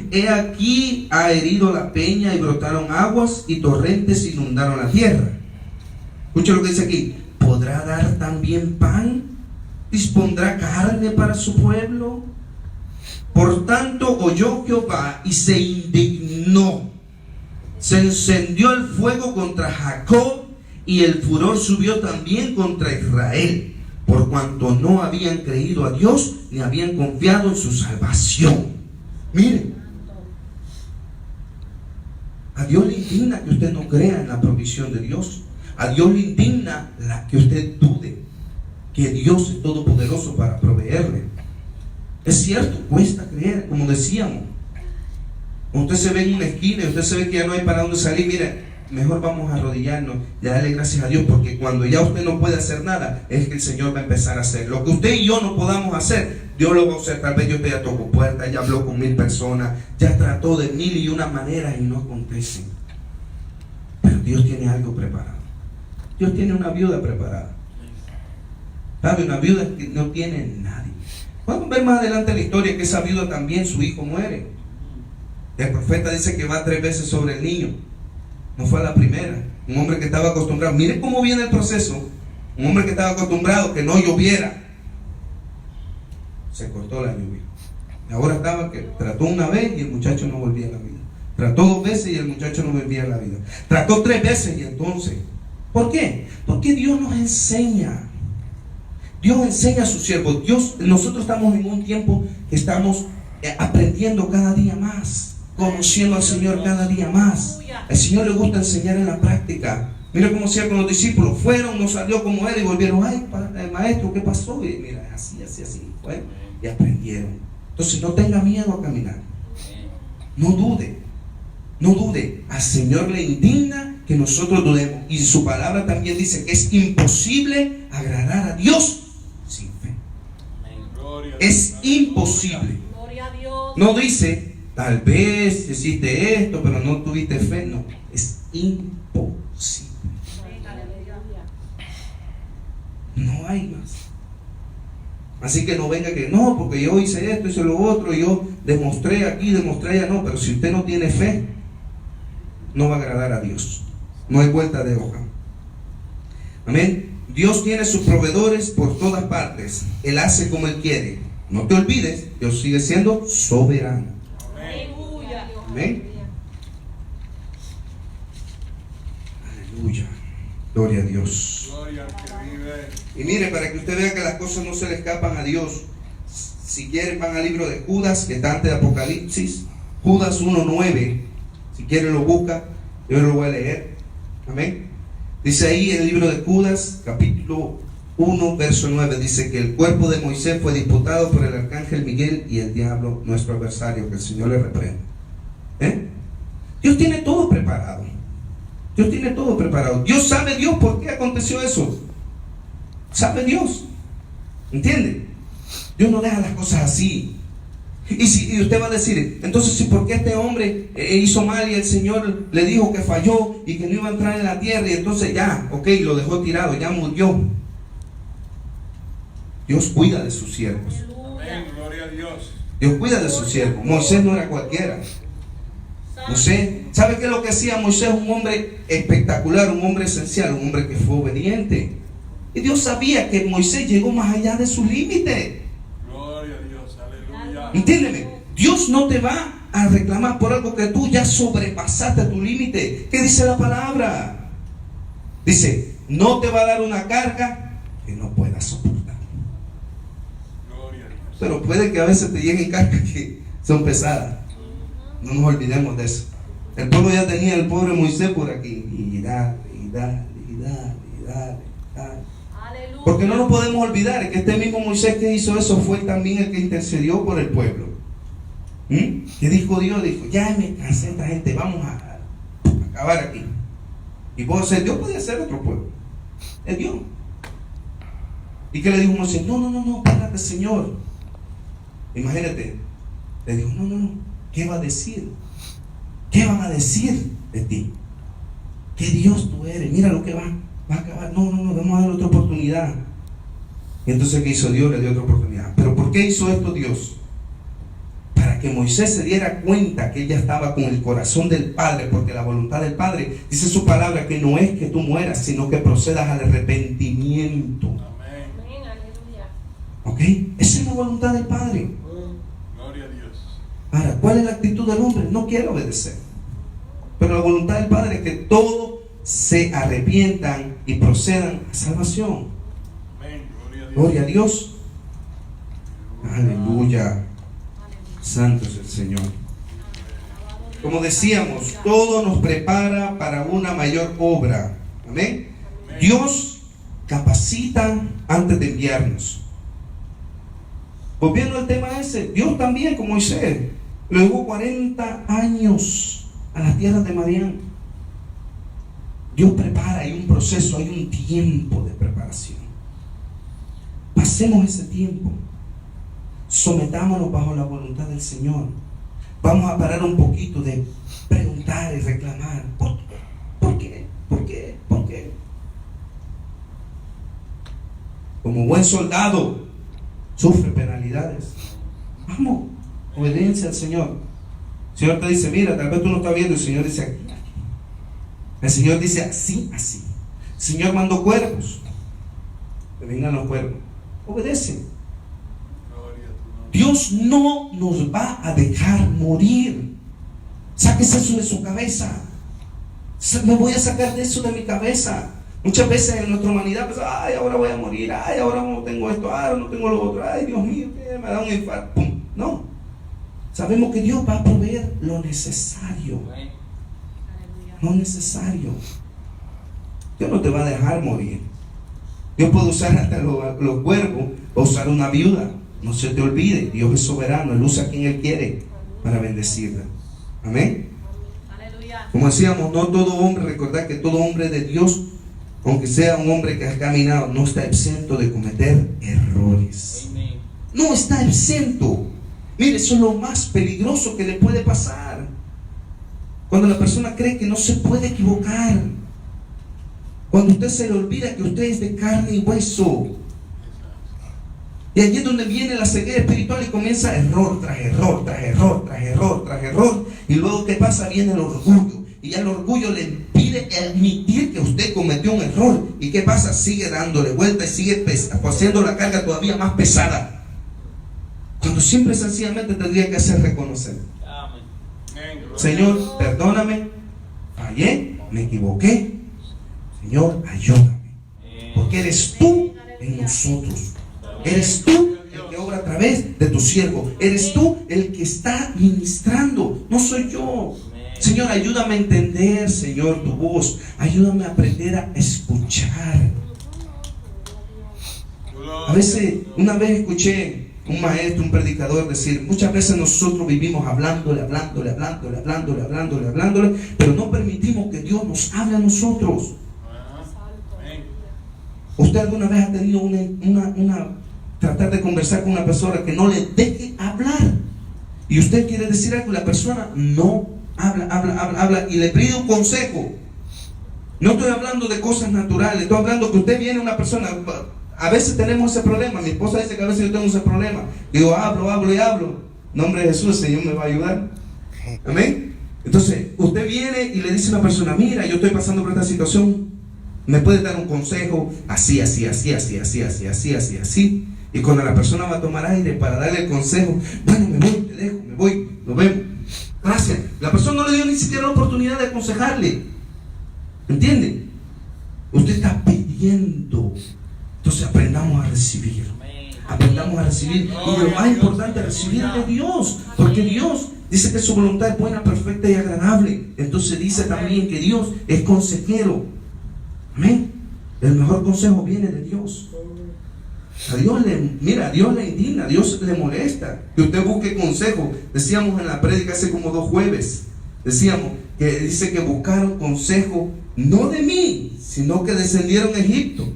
S1: He aquí ha herido la peña y brotaron aguas y torrentes inundaron la tierra. Escucha lo que dice aquí. ¿Podrá dar también pan? ¿Dispondrá carne para su pueblo? Por tanto oyó Jehová y se indignó. Se encendió el fuego contra Jacob y el furor subió también contra Israel, por cuanto no habían creído a Dios ni habían confiado en su salvación. Miren, a Dios le indigna que usted no crea en la provisión de Dios. A Dios le indigna que usted dude que Dios es todopoderoso para proveerle. Es cierto, cuesta creer, como decíamos. Usted se ve en una esquina y usted se ve que ya no hay para dónde salir. Mire, mejor vamos a arrodillarnos y darle gracias a Dios, porque cuando ya usted no puede hacer nada, es que el Señor va a empezar a hacer. Lo que usted y yo no podamos hacer, Dios lo va a hacer. Tal vez usted ya tocó puertas, ya habló con 1000 personas, ya trató de 1001 maneras y no acontecen. Pero Dios tiene algo preparado. Dios tiene una viuda preparada. ¿Sabe? Una viuda que no tiene nadie. Vamos a ver más adelante la historia que esa viuda también, su hijo muere. El profeta dice que va 3 veces sobre el niño. No fue a la primera. Un hombre que estaba acostumbrado. Mire cómo viene el proceso. Un hombre que estaba acostumbrado que no lloviera. Se cortó la lluvia. Y ahora estaba que trató una vez y el muchacho no volvía a la vida. Trató 2 veces y el muchacho no volvía a la vida. Trató 3 veces y entonces. ¿Por qué? Porque Dios nos enseña. Dios enseña a sus siervos. Nosotros estamos en un tiempo que estamos aprendiendo cada día más, conociendo al Señor cada día más. Al Señor le gusta enseñar en la práctica. Mira cómo hacía con los discípulos. Fueron, no salió como era y volvieron. Ay, maestro, ¿qué pasó? Y mira, así fue. Y aprendieron. Entonces no tenga miedo a caminar. No dude. No dude. Al Señor le indigna que nosotros dudemos. Y su palabra también dice que es imposible agradar a Dios sin fe. Es imposible.
S2: Gloria a Dios.
S1: No dice tal vez hiciste esto, pero no tuviste fe. No, es imposible.
S2: Aleluya.
S1: No hay más. Así que no venga que no, porque yo hice esto, hice lo otro, yo demostré aquí, demostré allá. No, pero si usted no tiene fe, no va a agradar a Dios. No hay vuelta de hoja. Amén. Dios tiene sus proveedores por todas partes. Él hace como Él quiere. No te olvides, Dios sigue siendo soberano.
S2: Aleluya.
S1: Amén. Aleluya. Gloria a Dios.
S3: Gloria al que vive.
S1: Y mire, para que usted vea que las cosas no se le escapan a Dios, si quieren van al libro de Judas, que está antes de Apocalipsis, Judas 1:9. Si quieren lo busca, yo lo voy a leer. Amén. Dice ahí en el libro de Judas, capítulo 1, verso 9, dice que el cuerpo de Moisés fue disputado por el arcángel Miguel y el diablo, nuestro adversario, que el Señor le reprenda. Dios tiene todo preparado. Dios tiene todo preparado. Dios sabe por qué aconteció eso. Sabe Dios. ¿Entiende? Dios no deja las cosas así. Y usted va a decir, entonces, ¿sí, ¿por qué este hombre hizo mal y el Señor le dijo que falló y que no iba a entrar en la tierra? Y entonces ya, ok, lo dejó tirado, ya murió. Dios cuida de sus siervos.
S3: Amén. Gloria a Dios.
S1: Dios cuida de sus siervos. Moisés no era cualquiera. Moisés, ¿sabe qué es lo que hacía Moisés? Un hombre espectacular, un hombre esencial, un hombre que fue obediente. Y Dios sabía que Moisés llegó más allá de su límite.
S3: Gloria a Dios. Aleluya.
S1: Entiéndeme, Dios no te va a reclamar por algo que tú ya sobrepasaste tu límite. ¿Qué dice la palabra? Dice, no te va a dar una carga que no puedas soportar.
S3: Gloria a Dios.
S1: Pero puede que a veces te lleguen cargas que son pesadas. No nos olvidemos de eso. El pueblo ya tenía el pobre Moisés por aquí. Y dale.
S2: Aleluya.
S1: Porque no nos podemos olvidar que este mismo Moisés que hizo eso fue también el que intercedió por el pueblo. ¿Qué dijo Dios? Dijo, ya me cansé de esta gente, vamos a acabar aquí. Y Dios podía ser otro pueblo. Es Dios. ¿Y qué le dijo Moisés? No, espérate, Señor. Imagínate. Le dijo, no. ¿Qué va a decir? ¿Qué van a decir de ti? ¿Qué Dios tú eres? Mira lo que va a acabar. No, vamos a darle otra oportunidad. Y entonces, ¿qué hizo Dios? Le dio otra oportunidad. ¿Pero por qué hizo esto Dios? Para que Moisés se diera cuenta que él ya estaba con el corazón del Padre, porque la voluntad del Padre, dice su palabra, que no es que tú mueras, sino que procedas al arrepentimiento.
S3: Amén.
S2: Amén. Aleluya.
S1: ¿Ok? Esa es la voluntad del Padre.
S3: Gloria a Dios.
S1: Ahora, ¿cuál es la actitud del hombre? No quiere obedecer. Pero la voluntad del Padre es que todos se arrepientan y procedan a salvación.
S3: Amén.
S1: Gloria a Dios. Aleluya. Santo es el Señor. Como decíamos, todo nos prepara para una mayor obra. Amén. Dios capacita antes de enviarnos. Volviendo al tema ese, Dios también, como Moisés, le llevó 40 años a las tierras de Madián. Dios prepara, hay un proceso, hay un tiempo de preparación. Pasemos ese tiempo. Sometámonos bajo la voluntad del Señor. Vamos a parar un poquito de preguntar y reclamar. ¿Por qué? Como buen soldado, sufre penalidades. Vamos, obediencia al Señor. El Señor te dice, mira, tal vez tú no estás viendo. El Señor dice aquí. El Señor dice así. El Señor mandó cuervos. Que vengan los cuervos. Obedece. Dios no nos va a dejar morir. Sáquese eso de su cabeza. Me voy a sacar de eso de mi cabeza. Muchas veces en nuestra humanidad pues, ay, ahora voy a morir, ay, ahora no tengo esto, ahora no tengo lo otro, ay, Dios mío, que me da un infarto. ¡Pum! No. Sabemos que Dios va a proveer lo necesario. Lo necesario. Dios no te va a dejar morir. Dios puede usar hasta los cuervos o usar una viuda. No se te olvide, Dios es soberano, Él usa a quien Él quiere para bendecirla. Amén.
S2: Aleluya.
S1: Como decíamos, no todo hombre, recordad que todo hombre de Dios, aunque sea un hombre que ha caminado, no está exento de cometer errores. No está exento. Mire, eso es lo más peligroso que le puede pasar. Cuando la persona cree que no se puede equivocar. Cuando usted se le olvida que usted es de carne y hueso. Y allí es donde viene la ceguera espiritual y comienza error tras error, tras error, tras error, tras error. Y luego, ¿qué pasa? Viene el orgullo. Y ya el orgullo le impide admitir que usted cometió un error. ¿Y qué pasa? Sigue dándole vuelta y sigue haciendo la carga todavía más pesada. Cuando simple y sencillamente tendría que hacer reconocer. Señor, perdóname, fallé, me equivoqué. Señor, ayúdame. Porque eres tú en nosotros. Eres tú el que obra a través de tu siervo. Eres tú el que está ministrando. No soy yo. Señor, ayúdame a entender, Señor, tu voz. Ayúdame a aprender a escuchar. A veces, una vez escuché un maestro, un predicador decir, muchas veces nosotros vivimos hablándole, pero no permitimos que Dios nos hable a nosotros. ¿Usted alguna vez ha tenido tratar de conversar con una persona que no le deje hablar? Y usted quiere decir algo y la persona no habla y le pide un consejo. No estoy hablando de cosas naturales, estoy hablando que usted viene una persona. A veces tenemos ese problema. Mi esposa dice que a veces yo tengo ese problema. Digo, hablo. En nombre de Jesús, el Señor me va a ayudar. Amén. Entonces, usted viene y le dice a una persona, mira, yo estoy pasando por esta situación. ¿Me puede dar un consejo? Así. Y cuando la persona va a tomar aire para darle el consejo, bueno, me voy, te dejo, me voy, nos vemos. Gracias. La persona no le dio ni siquiera la oportunidad de aconsejarle. ¿Entiende? Usted está pidiendo. Entonces aprendamos a recibir. Aprendamos a recibir. Y lo más importante es recibir de Dios. Porque Dios dice que su voluntad es buena, perfecta y agradable. Entonces dice también que Dios es consejero. Amén. El mejor consejo viene de Dios. A Dios le indigna, a Dios le molesta que usted busque consejo. Decíamos en la prédica hace como 2 jueves, decíamos que dice que buscaron consejo no de mí, sino que descendieron a Egipto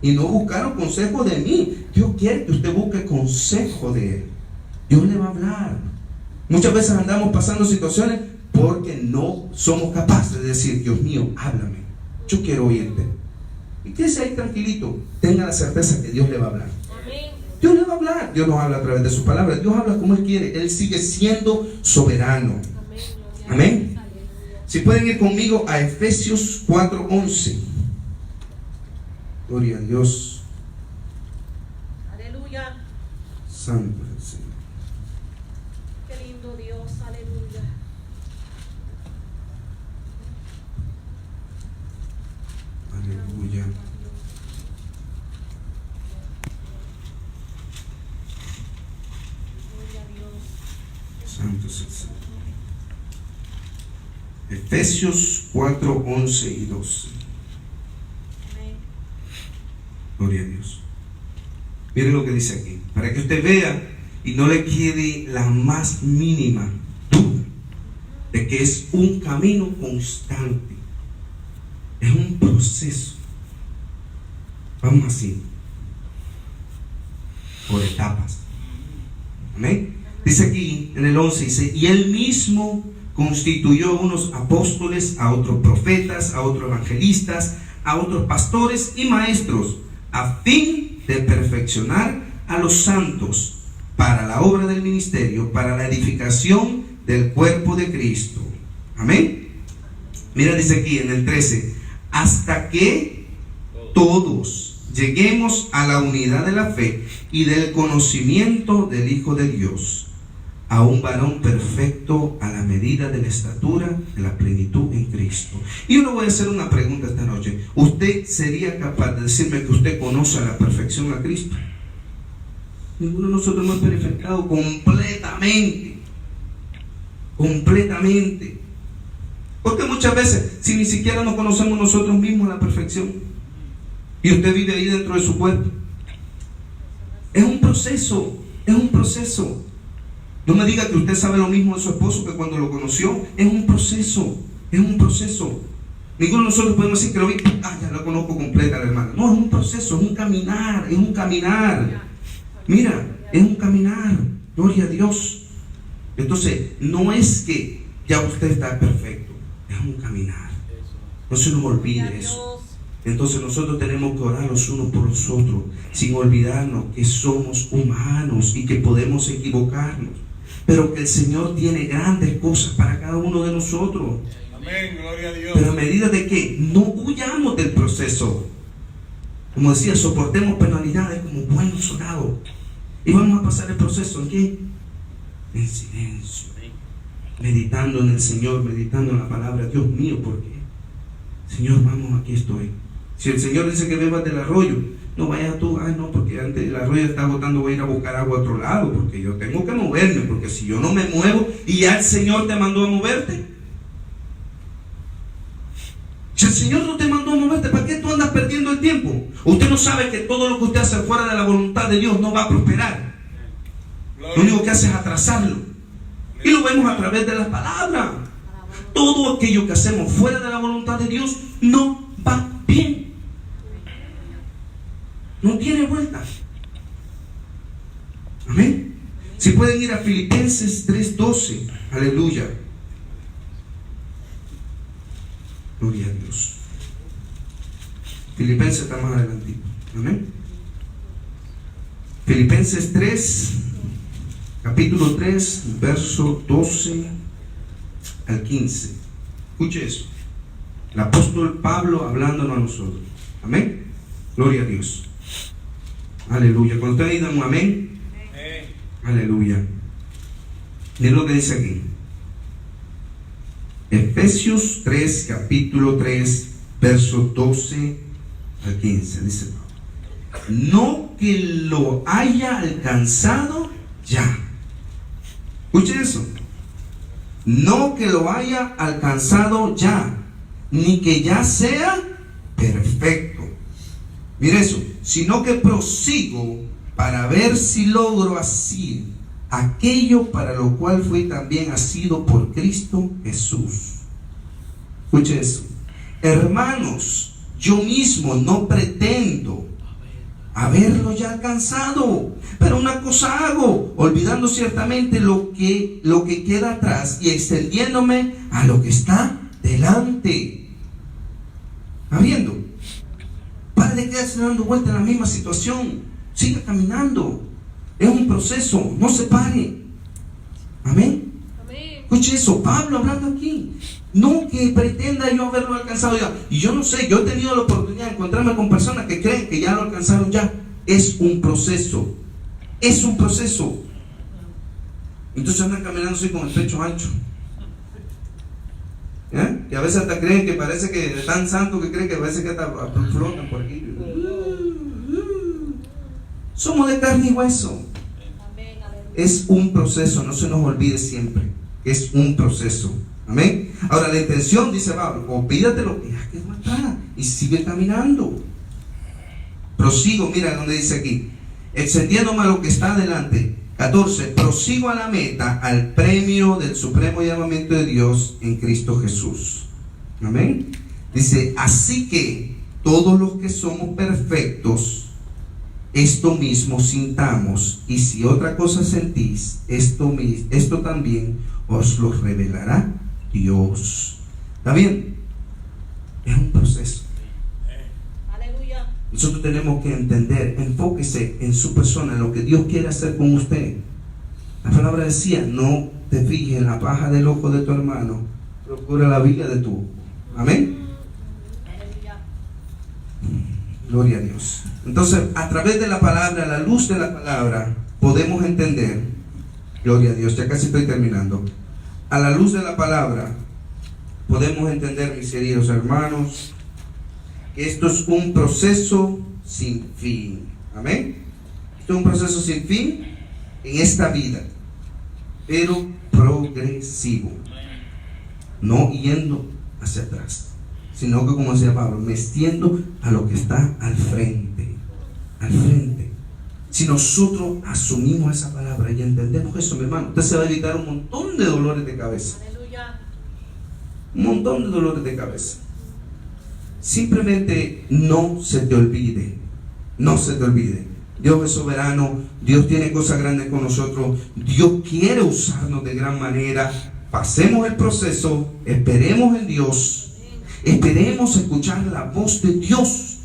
S1: y no buscaron consejo de mí. Dios quiere que usted busque consejo de Él. Dios le va a hablar. Muchas veces andamos pasando situaciones porque no somos capaces de decir, Dios mío, háblame, yo quiero oírte. Y quédese ahí tranquilito, tenga la certeza que Dios le va a hablar. Dios le va a hablar. Dios nos habla a través de su palabra. Dios habla como Él quiere. Él sigue siendo soberano. Amén. Si pueden ir conmigo a Efesios 4:11. Gloria a Dios.
S2: Aleluya.
S1: Santo es el Señor.
S2: Qué lindo Dios. Aleluya.
S1: Aleluya.
S2: Gloria a Dios.
S1: Santo es el Señor. Efesios 4:11 y 12.
S2: Amén.
S1: Gloria a Dios. Miren lo que dice aquí, para que usted vea y no le quede la más mínima duda de que es un camino constante, es un proceso. Vamos así, por etapas. Amén. Dice aquí en el 11, dice, y Él mismo constituyó a unos apóstoles, a otros profetas, a otros evangelistas, a otros pastores y maestros, a fin de perfeccionar a los santos para la obra del ministerio, para la edificación del cuerpo de Cristo. Amén. Mira, dice aquí en el 13, hasta que todos lleguemos a la unidad de la fe y del conocimiento del Hijo de Dios, a un varón perfecto a la medida de la estatura de la plenitud en Cristo. Y yo le voy a hacer una pregunta esta noche. ¿Usted sería capaz de decirme que usted conoce a la perfección a Cristo? Ninguno de nosotros hemos experimentado completamente. Porque muchas veces, si ni siquiera nos conocemos nosotros mismos a la perfección, y usted vive ahí dentro de su cuerpo, es un proceso. No me diga que usted sabe lo mismo de su esposo que cuando lo conoció. Es un proceso. Ninguno de nosotros podemos decir que lo vi, ya lo conozco completa la hermana. No, es un proceso, es un caminar. Mira, es un caminar. Gloria a Dios. Entonces, no es que ya usted está perfecto, es un caminar. No se nos
S2: Gloria a
S1: olvide eso.
S2: Dios.
S1: Entonces nosotros tenemos que orar los unos por los otros, sin olvidarnos que somos humanos y que podemos equivocarnos, pero que el Señor tiene grandes cosas para cada uno de nosotros.
S3: Amén. Gloria a Dios.
S1: Pero a medida de que no huyamos del proceso, como decía, soportemos penalidades como buenos soldados, y vamos a pasar el proceso ¿en qué? En silencio, meditando en el Señor, meditando en la palabra. Dios mío, ¿por qué? Señor, vamos, aquí estoy. Si el Señor dice que bebas del arroyo, no vayas tú, no, porque antes el arroyo está botando, voy a ir a buscar agua a otro lado, porque yo tengo que moverme, porque si yo no me muevo y ya el Señor te mandó a moverte. Si el Señor no te mandó a moverte, ¿para qué tú andas perdiendo el tiempo? Usted no sabe que todo lo que usted hace fuera de la voluntad de Dios no va a prosperar. Lo único que hace es atrasarlo. Y lo vemos a través de las palabras. Todo aquello que hacemos fuera de la voluntad de Dios no va bien. No tiene vuelta. Amén. Si pueden ir a Filipenses 3:12. Aleluya. Gloria a Dios. Filipenses está más adelantito. Amén. Filipenses 3, capítulo 3, verso 12 al 15. Escuche eso. El apóstol Pablo hablándonos a nosotros. Amén. Gloria a Dios. Aleluya. Cuando ustedes digan un amén. Aleluya. Miren lo que dice aquí. Efesios 3, capítulo 3, verso 12 al 15. Dice: no que lo haya alcanzado ya. Escuche eso. No que lo haya alcanzado ya, ni que ya sea perfecto. Mire eso. Sino que prosigo para ver si logro asir aquello para lo cual fui también asido por Cristo Jesús. Escuche eso. Hermanos, yo mismo no pretendo haberlo ya alcanzado, pero una cosa hago, olvidando ciertamente lo que queda atrás y extendiéndome a lo que está delante. ¿Está viendo? Para de quedarse dando vuelta en la misma situación. Siga caminando. Es un proceso, no se pare. Amén. Escuche eso, Pablo hablando aquí. No que pretenda yo haberlo alcanzado ya. Y yo no sé, yo he tenido la oportunidad de encontrarme con personas que creen que ya lo alcanzaron ya. Es un proceso. Es un proceso. Entonces andan caminando así con el pecho ancho. Que a veces hasta creen que parece que es tan santo que creen que parece que hasta flotan por aquí. Somos de carne y hueso. Es un proceso, no se nos olvide siempre. Es un proceso. Amén. Ahora la intención, dice Pablo, olvídate lo que ya quedó atrás y sigue caminando. Prosigo, mira donde dice aquí, extendiéndome a lo que está adelante. 14, prosigo a la meta, al premio del supremo llamamiento de Dios en Cristo Jesús. Amén. Dice, así que todos los que somos perfectos, esto mismo sintamos, y si otra cosa sentís, esto también os lo revelará Dios. ¿Está bien? Es un proceso.
S2: Aleluya.
S1: Nosotros tenemos que entender, enfóquese en su persona, en lo que Dios quiere hacer con usted. La palabra decía, no te fijes en la paja del ojo de tu hermano, procura la viga de tu ojo. Amén.
S2: Aleluya.
S1: Gloria a Dios. Entonces, a través de la palabra, a la luz de la palabra, podemos entender, gloria a Dios, ya casi estoy terminando. A la luz de la palabra, podemos entender, mis queridos hermanos, que esto es un proceso sin fin. Amén. Esto es un proceso sin fin en esta vida, pero progresivo, no yendo hacia atrás, sino que, como decía Pablo, metiendo a lo que está al frente. Al frente. Si nosotros asumimos esa palabra y entendemos eso, mi hermano, usted se va a evitar un montón de dolores de cabeza.
S2: Aleluya.
S1: Un montón de dolores de cabeza. Simplemente no se te olvide. No se te olvide Dios es soberano, Dios tiene cosas grandes con nosotros, Dios quiere usarnos de gran manera. Pasemos el proceso, esperemos en Dios, esperemos escuchar la voz de Dios.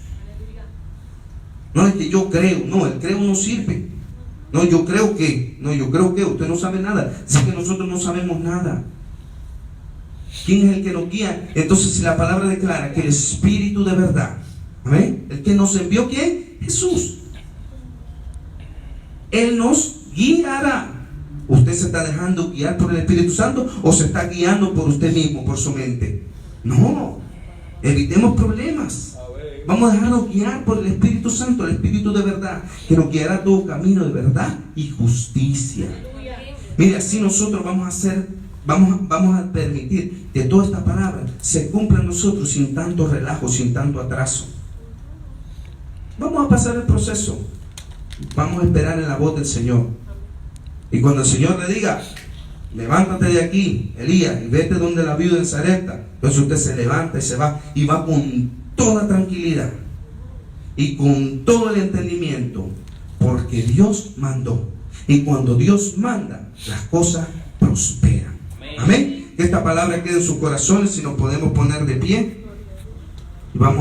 S1: No es que yo creo, no, el creo no sirve. No, yo creo que, usted no sabe nada. Así que nosotros no sabemos nada. ¿Quién es el que nos guía? Entonces, si la palabra declara que el Espíritu de verdad, ¿amén? El que nos envió, ¿quién? Jesús. Él nos guiará. ¿Usted se está dejando guiar por el Espíritu Santo o se está guiando por usted mismo, por su mente? No, evitemos problemas. Vamos a dejarnos guiar por el Espíritu Santo, el Espíritu de verdad, que nos guiará a todo camino de verdad y justicia. Mire, así nosotros vamos a permitir que toda esta palabra se cumpla en nosotros sin tanto relajo, sin tanto atraso. Vamos a pasar el proceso. Vamos a esperar en la voz del Señor. Y cuando el Señor le diga, levántate de aquí, Elías, y vete donde la viuda en Sarepta, entonces usted se levanta y se va, y va con toda tranquilidad y con todo el entendimiento, porque Dios mandó. Y cuando Dios manda, las cosas prosperan. Amén. Que esta palabra quede en sus corazones. Si nos podemos poner de pie y vamos